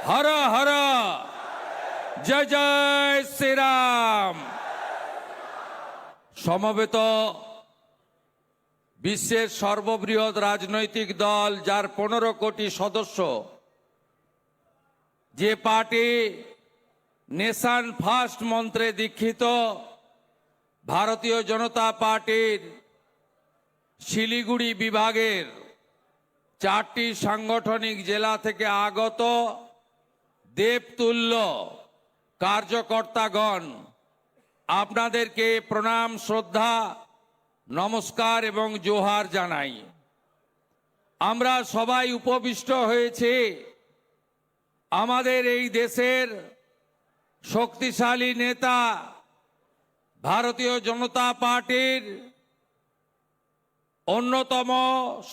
হর হর জয় জয় শ্রীরাম। সমবেত বিশ্বের সর্ববৃহৎ রাজনৈতিক দল, যার 15 কোটি সদস্য, যে পার্টি নেশন ফার্স্ট মন্ত্রে দীক্ষিত, ভারতীয় জনতা পার্টির শিলিগুড়ি বিভাগের 4টি সাংগঠনিক জেলা থেকে আগত দেবতুল্য কার্যকর্তাগণ, আপনাদেরকে প্রণাম, শ্রদ্ধা, নমস্কার এবং জোহার জানাই। আমরা সবাই উপবিষ্ট হয়েছি আমাদের এই দেশের শক্তিশালী নেতা, ভারতীয় জনতা পার্টির অন্যতম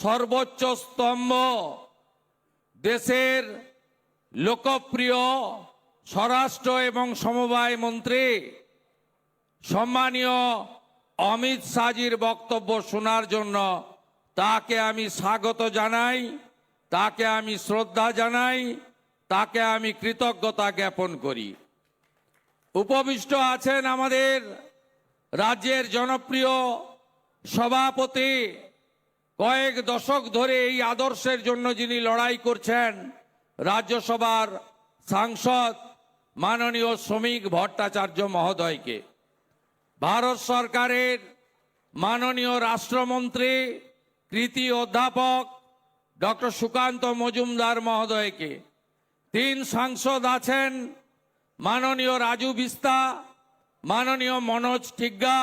সর্বোচ্চ স্তম্ভ, দেশের লোকপ্রিয় স্বরাষ্ট্র এবং সমবায় মন্ত্রী সম্মানীয় অমিত শাহজির বক্তব্য শোনার জন্য তাকে আমি স্বাগত জানাই, তাকে আমি শ্রদ্ধা জানাই, তাকে আমি কৃতজ্ঞতা জ্ঞাপন করি। উপবিষ্ট আছেন আমাদের রাজ্যের জনপ্রিয় সভাপতি, কয়েক দশক ধরে এই আদর্শের জন্য যিনি লড়াই করছেন, রাজ্যসভার সাংসদ মাননীয় শ্রমিক ভট্টাচার্য মহোদয়কে, ভারত সরকারের মাননীয় রাষ্ট্রমন্ত্রী কৃতি অধ্যাপক ডক্টর সুকান্ত মজুমদার মহোদয়কে, 3 সাংসদ আছেন মাননীয় রাজু বিস্তা, মাননীয় মনোজ টিগ্গা,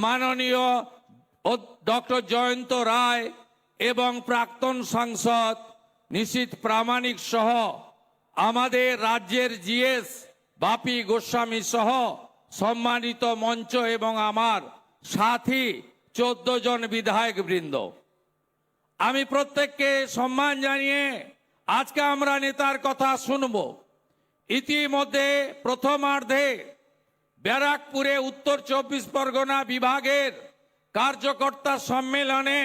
মাননীয় ডক্টর জয়ন্ত রায় এবং প্রাক্তন সাংসদ নিশীথ প্রামাণিক সহ আমাদের রাজ্যের জিএস বাপি গোস্বামী সহ সম্মানিত মঞ্চ এবং আমার সাথী 14 জন বিধায়ক বৃন্দ, আমি প্রত্যেককে সম্মান জানিয়ে আজকে আমরা নেতার কথা শুনব। ইতিমধ্যে প্রথমার্ধে ব্যারাকপুরে উত্তর 24 পরগনা বিভাগের কার্যকর্তা সম্মেলনে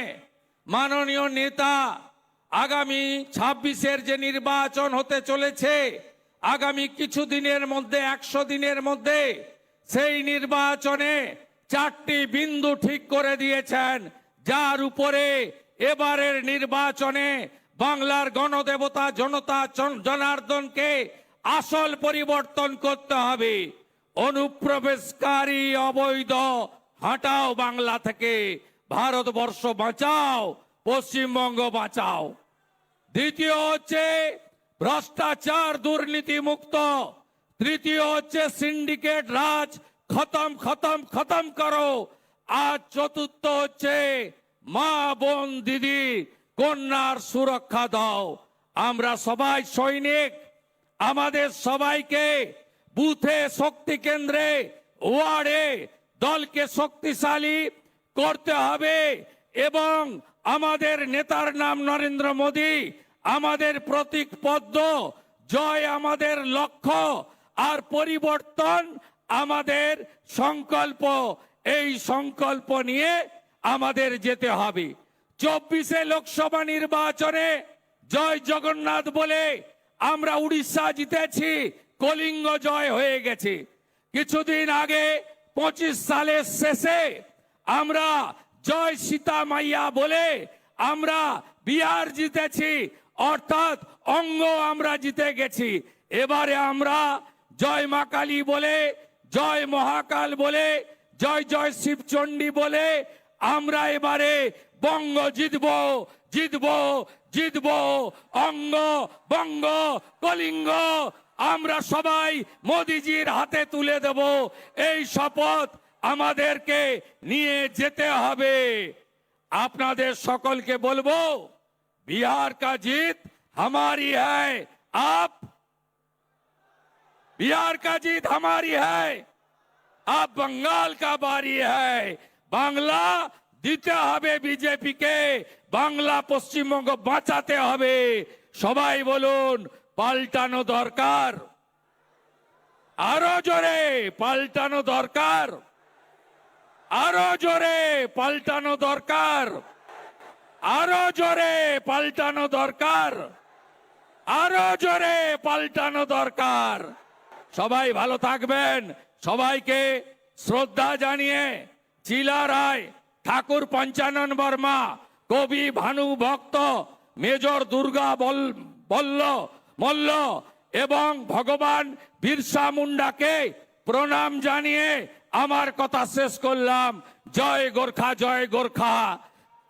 মাননীয় নেতা আগামী 26-এর যে নির্বাচন হতে চলেছে, আগামী কিছু দিনের মধ্যে, 100 দিনের মধ্যে সেই নির্বাচনে 4টি বিন্দু ঠিক করে দিয়েছেন, যার উপরে এবারের নির্বাচনে বাংলার গণদেবতা জনতা জনার্দনকে আসল পরিবর্তন করতে হবে। অনুপ্রবেশকারী অবৈধ হটাও বাংলা থেকে, ভারতবর্ষ বাঁচাও, পশ্চিমবঙ্গ বাঁচাও। দ্বিতীয় হচ্ছে ভ্রষ্টাচার দুর্নীতি মুক্ত। তৃতীয় হচ্ছে সিন্ডিকেট রাজ খতম খতম খতম করো। আর চতুর্থ হচ্ছে মা বোন দিদি কন্যার সুরক্ষা দাও। আমরা সবাই সৈনিক, আমাদের সবাইকে বুথে, শক্তি কেন্দ্রে, ওয়ার্ডে দলকে শক্তিশালী করতে হবে এবং আমাদের নেতার নাম নরেন্দ্র মোদী, আমাদের প্রতীক পদ্ম, জয় আমাদের লক্ষ্য, আর পরিবর্তন আমাদের সংকল্প। এই সংকল্প নিয়ে আমাদের যেতে হবে। 24-এ লোকসভা নির্বাচনে জয় জগন্নাথ বলে আমরা উড়িষ্যা জিতেছি, কলিঙ্গ জয় হয়ে গেছে। কিছুদিন আগে 25 সালের শেষে আমরা জয় সীতা মাইয়া বলে আমরা বিহার জিতেছি, অর্থাৎ অঙ্গ আমরা জিতে গেছি। এবারে আমরা জয় মা কালী বলে, জয় মহাকাল বলে, জয় জয় শিবচণ্ডী বলে আমরা এবারে বঙ্গ জিতব, জিতব, জিতব। অঙ্গ, বঙ্গ, কলিঙ্গ আমরা সবাই মোদিজির হাতে তুলে দেব। এই শপথ আমাদেরকে নিয়ে যেতে হবে। আপনাদের সকলকে বলবো, बिहार का जीत हमारी है। आप, बिहार का जीत हमारी है। अब बंगाल का बारी है। बांग्ला দিতে হবে বিজেপিকে, বাংলা পশ্চিমবঙ্গ বাঁচাতে হবে। সবাই বলুন, পাল্টানো দরকার। আরো জোরে পাল্টানো দরকার, আরো জোরে পাল্টানো দরকার, আরো জোরে পাল্টানো দরকার, আরো জোরে পাল্টানো দরকার। সবাই ভালো থাকবেন। সবাইকে শ্রদ্ধা জানিয়ে চিলা রায়, ঠাকুর পঞ্চানন বর্মা, কবি ভানু ভক্ত, মেজর দুর্গা মল্ল এবং ভগবান বিরসা মুন্ডাকে প্রণাম জানিয়ে আমার কথা শেষ করলাম। জয় গোর্খা, জয় গোর্খা,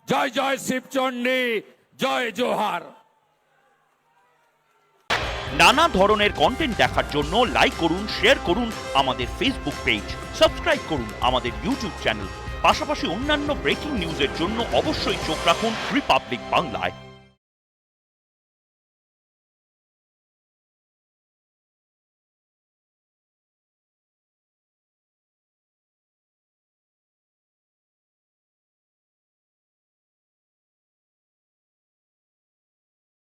জয় জয় শিবচণ্ডী, জয় জোহার। নানা ধরনের কন্টেন্ট দেখার জন্য লাইক করুন, শেয়ার করুন আমাদের ফেসবুক পেজ, সাবস্ক্রাইব করুন আমাদের ইউটিউব চ্যানেল। পাশাপাশি অন্যান্য ব্রেকিং নিউজের জন্য অবশ্যই চোখ রাখুন রিপাবলিক বাংলায়।